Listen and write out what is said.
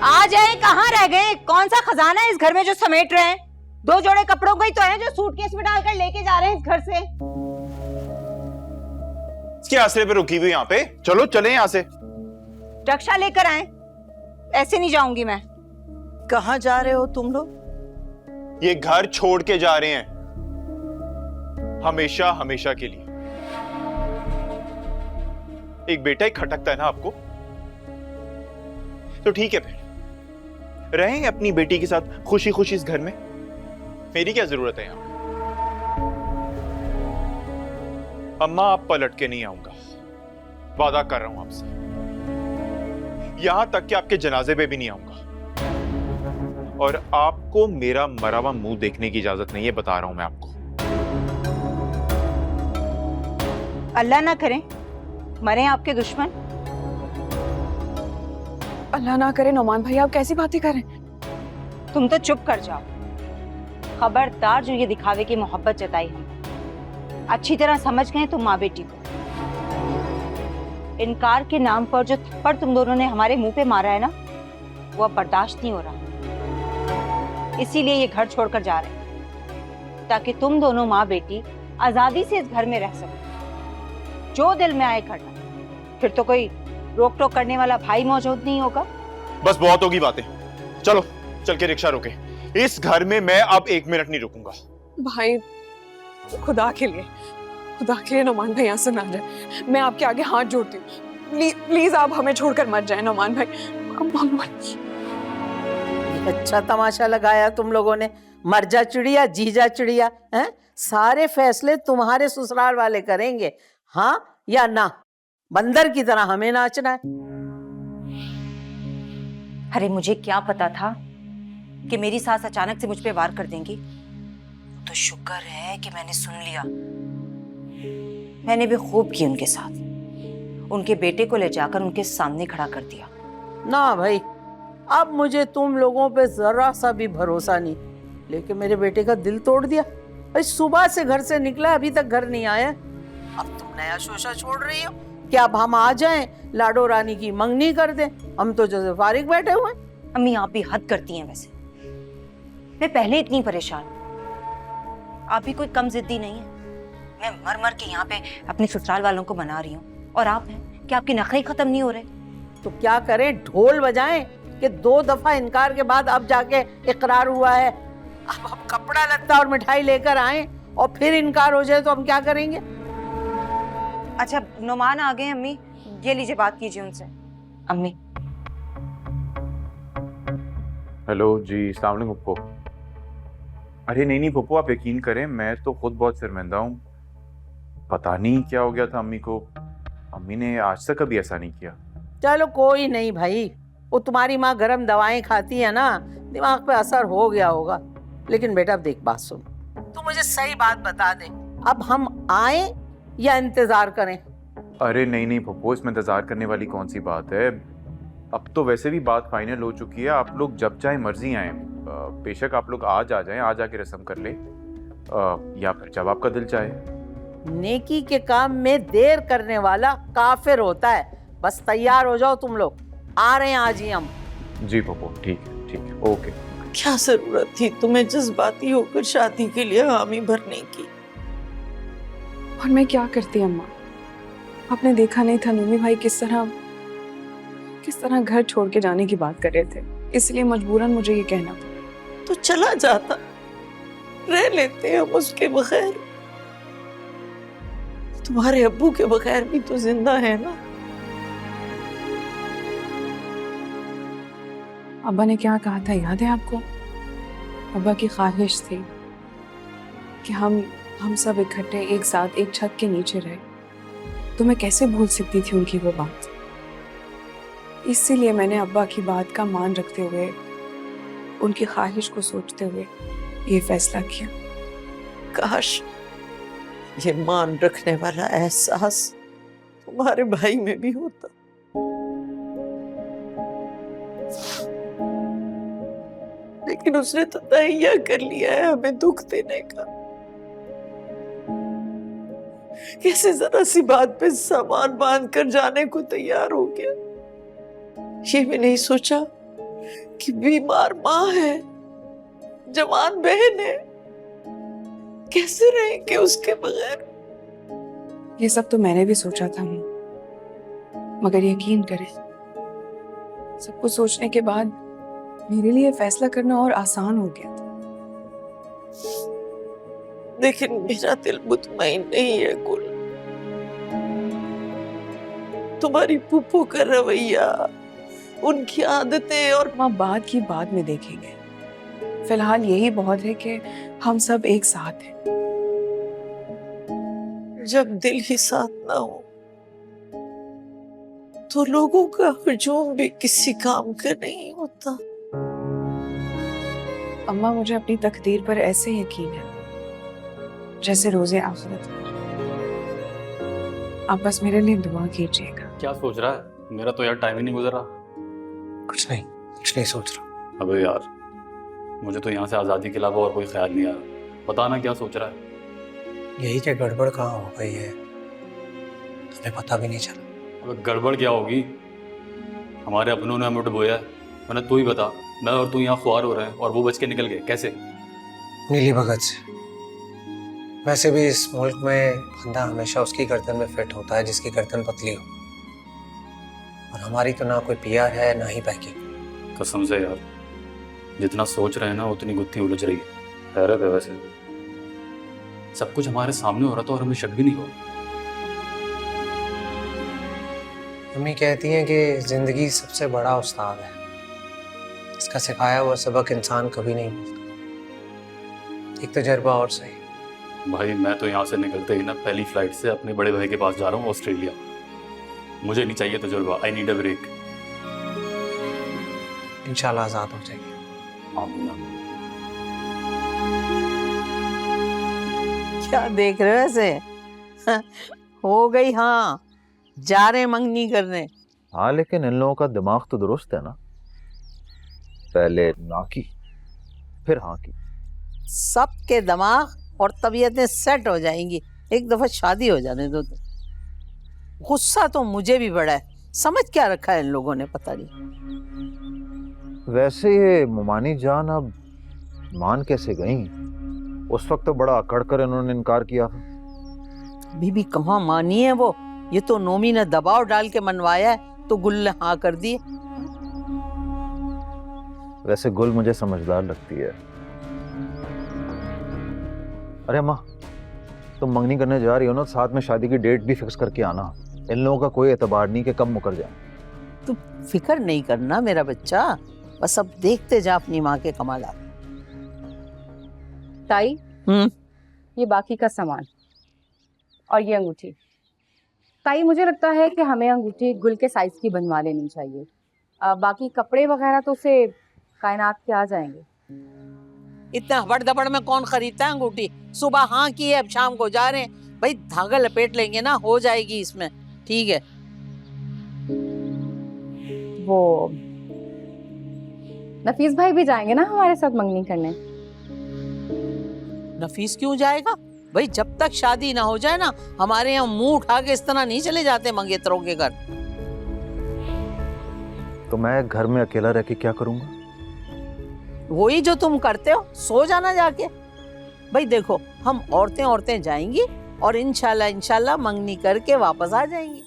आ जाए, कहाँ रह गए? कौन सा खजाना है इस घर में जो समेट रहे हैं? 2 जोड़े कपड़ों को ही तो है जो सूटकेस में डालकर लेके जा रहे हैं इस घर से। इसके आसरे पे रुकी हुई यहाँ पे, चलो चले यहाँ से। रक्षा लेकर आए, ऐसे नहीं जाऊंगी मैं। कहाँ जा रहे हो तुम लोग? ये घर छोड़ के जा रहे हैं, हमेशा हमेशा के लिए। एक बेटा ही खटकता है ना आपको, तो ठीक है फिर रहें अपनी बेटी के साथ खुशी खुशी इस घर में। मेरी क्या जरूरत है यहां? अम्मा आप पलट के नहीं आऊंगा, वादा कर रहा हूं आपसे। यहां तक कि आपके जनाजे पे भी नहीं आऊंगा, और आपको मेरा मरा हुआ मुंह देखने की इजाजत नहीं है, बता रहा हूं मैं आपको। अल्लाह ना करे मरे आपके दुश्मन। अल्लाह ना करे। नौमान भाई आप कैसी बातें कर रहे हैं? तुम तो चुप कर जाओ। खबरदार जो ये दिखावे की मोहब्बत जताई हम अच्छी तरह समझ गए तुम माँ बेटी को। इनकार के नाम पर जो थप्पड़ तुम दोनों ने हमारे मुंह पे मारा है ना, वो अब बर्दाश्त नहीं हो रहा। इसीलिए ये घर छोड़कर जा रहे हैं, ताकि तुम दोनों माँ बेटी आजादी से इस घर में रह सको। जो दिल में आए करना, फिर तो कोई रोक टोक करने वाला भाई मौजूद नहीं होगा। बस बहुत होगी बातें, चलो चल के रिक्शा रोके। इस घर में मैं अब 1 मिनट नहीं रुकूंगा। भाई खुदा के लिए नौमान भाई यहाँ से ना जाए। मैं आपके आगे हाथ जोड़ती हूँ, प्लीज आप हमें छोड़कर मत जाए नौमान भाई। अच्छा तमाशा लगाया तुम लोगों ने। मर जा चिड़िया जी जा चिड़िया हैं? सारे फैसले तुम्हारे ससुराल वाले करेंगे, हाँ या ना? बंदर की तरह हमें नाचना है। अरे मुझे क्या पता था कि मेरी सास अचानक से मुझ पे वार कर देंगी। तो शुक्र है कि मैंने सुन लिया। मैंने भी खूब की उनके साथ। उनके बेटे को ले जाकर उनके सामने खड़ा कर दिया। ना भाई, अब मुझे तुम लोगों पे जरा सा भी भरोसा नहीं। लेकिन मेरे बेटे का दिल तोड़ दिया। भाई सुबह से घर से निकला, अभी तक घर नहीं आया। अब तुम नया शोशा छोड़ रही हो कि अब हम आ जाएं, लाडो रानी की मंगनी कर दें। हम तो जैसे फारिग बैठे हुए हैं। अम्मी आप भी हद करती हैं। वैसे मैं पहले इतनी परेशान, आप भी कोई कम जिद्दी नहीं है। मैं मर मर के यहाँ पे अपने ससुराल वालों को मना रही हूँ, और आप हैं कि आपके नखरे खत्म नहीं हो रहे। तो क्या करें, ढोल बजाएं कि 2 दफा इनकार के बाद अब जाके इकरार हुआ है? अब हम कपड़ा लत्ता और मिठाई लेकर आए और फिर इनकार हो जाए तो हम क्या करेंगे? अच्छा नुमान आ गए अम्मी, ये लीजिए बात कीजिए उनसे। अम्मी। हेलो जी, अस्सलाम वालेकुम पप्पू। अरे नहीं पप्पू, आप यकीन करें मैं तो खुद बहुत शर्मिंदा हूँ। पता नहीं क्या हो गया था अम्मी को। अम्मी ने आज तक कभी ऐसा नहीं किया। चलो कोई नहीं भाई, वो तुम्हारी माँ गरम दवाएं खाती है ना, दिमाग पे असर हो गया होगा। लेकिन बेटा देख, बात सुन, तू मुझे सही बात बता दे, अब हम आए या इंतजार करें? अरे नहीं पप्पू, इसमें इंतजार करने वाली कौन सी बात है। अब तो वैसे भी बात फाइनल हो चुकी है। आप लोग जब चाहे मर्जी आए, बेशक आप लोग आज आ जाएं, आज आके रस्म कर ले, या फिर जब आपका दिल चाहे। नेकी के काम में देर करने वाला काफिर होता है। बस तैयार हो जाओ तुम लोग, आ रहे हैं आज ही हम। जी पप्पू, ठीक है, ओके। क्या जरूरत थी तुम्हें जज्बाती होकर शादी के लिए हामी भरने की? और मैं क्या करती अम्मा? आपने देखा नहीं था नूमी भाई किस तरह घर छोड़ के जाने की बात कर रहे थे, इसलिए मजबूरन मुझे ये कहना पड़ा। तो चला जाता, रह लेते हम उसके बगैर। तुम्हारे अब्बू के बगैर भी तो जिंदा है ना। अब्बा ने क्या कहा था याद है आपको? अब्बा की ख्वाहिश थी कि हम सब इकट्ठे एक साथ एक छत के नीचे रहे। तो मैं कैसे भूल सकती थी उनकी वो बात। इसीलिए मैंने अब्बा की बात का मान रखते हुए, उनकी ख्वाहिश को सोचते हुए ये फैसला किया। काश ये मान रखने वाला एहसास तुम्हारे भाई में भी होता। लेकिन उसने तो तैयार कर लिया है हमें दुख देने का। कैसे जरा सी बात पे सामान बांध कर जाने को तैयार हो गया। ये भी नहीं सोचा कि बीमार माँ है, जवान बहन है, कैसे रहेंगे उसके बगैर। ये सब तो मैंने भी सोचा था माँ, मगर यकीन करें सब कुछ सोचने के बाद मेरे लिए फैसला करना और आसान हो गया था। लेकिन मेरा दिल मुतमईन नहीं है गुल। तुम्हारी पुप्पो का रवैया, उनकी आदतें और माँ बात की बाद में देखेंगे, फिलहाल यही बहुत है कि हम सब एक साथ हैं। जब दिल ही साथ ना हो तो लोगों का हुजूम भी किसी काम का नहीं होता। अम्मा मुझे अपनी तकदीर पर ऐसे यकीन है जैसे रोजे आखिरत पर। आप बस मेरे लिए दुआ कीजिएगा। क्या सोच रहा है? मेरा तो यार टाइम ही नहीं गुजर रहा। कुछ नहीं सोच रहा। अबे यार, मुझे तो यहाँ से आज़ादी के अलावा और कोई ख्याल नहीं आ रहा। बताना क्या सोच रहा है? यही क्या गड़बड़ कहाँ हो गई है, हमें पता भी नहीं चला। अब गड़बड़ क्या होगी? हमारे अपनों ने हमें डुबोया है। मैंने तू ही बता, मैं और तू यहाँ ख्वार हो रहे हैं और वो बच के निकल गए, कैसे? नीली भगत से। वैसे भी इस मुल्क में बंदा हमेशा उसकी गर्दन में फिट होता है जिसकी गर्दन पतली हो, और हमारी तो ना कोई पीआर है ना ही पैकिंग। कसम से यार, जितना सोच रहे हैं ना उतनी गुत्थी उलझ रही है। हैरत है वैसे, सब कुछ हमारे सामने हो रहा था और हमें शक भी नहीं हुआ। मम्मी कहती हैं कि जिंदगी सबसे बड़ा उस्ताद है, इसका सिखाया हुआ सबक इंसान कभी नहीं भूलता। एक तजर्बा और सही। भाई मैं तो यहाँ से निकलते ही ना पहली फ्लाइट से अपने बड़े भाई के पास जा रहा हूँ, ऑस्ट्रेलिया। मुझे नहीं चाहिए तजुर्बा, आई नीड अ ब्रेक। इंशाल्लाह आजाद हो जाएगी। आमीन आमीन। क्या देख रहे हो ऐसे? हो गई, हाँ जा रहे मंगनी करने। हाँ, लेकिन इन लोगों का दिमाग तो दुरुस्त है ना, पहले ना की फिर हाँ की। सबके दिमाग और तबीयतें सेट हो जाएंगी, एक दफा शादी हो जाने दो। गुस्सा तो मुझे भी बड़ा है, समझ क्या रखा है इन लोगों ने पता नहीं। वैसे ये मुमानी जान अब मान कैसे गई? उस वक्त तो बड़ा अकड़ कर इन्होंने इनकार किया था। बीबी कहाँ मानी है वो, ये तो नोमी ने दबाव डाल के मनवाया है तो गुल ने हाँ कर दी। वैसे गुल मुझे समझदार लगती है। अरे अम्मा, तुम मंगनी करने जा रही हो ना, साथ में शादी की डेट भी फिक्स करके आना। इन लोगों का कोई एतबार नहीं कि कब मुकर जाए। तू फिक्र नहीं करना मेरा बच्चा, बस अब देखते जा अपनी माँ के कमाल। ताई, ये बाकी का सामान और ये अंगूठी। ताई मुझे लगता है कि हमें अंगूठी गुल के साइज की बनवा लेनी चाहिए। बाकी कपड़े वगैरह तो उसे कायनात के आ जाएंगे। इतना हबड़ दबड़ में कौन खरीदता है अंगूठी? सुबह हाँ की है, अब शाम को जा रहे हैं। भाई धागा लपेट लेंगे ना, हो जाएगी इसमें। ठीक है। वो नफीस भाई भी जाएंगे ना हमारे साथ मंगनी करने? नफीस क्यों जाएगा भाई? जब तक शादी ना हो जाए ना, हमारे यहाँ मुंह उठा के इस तरह नहीं चले जाते मंगेतरों के घर। तो मैं घर में अकेला रह के क्या करूंगा? वही जो तुम करते हो, सो जाना जाके। भाई देखो, हम औरतें जाएंगी और इंशाल्लाह मंगनी करके वापस आ जाएंगी।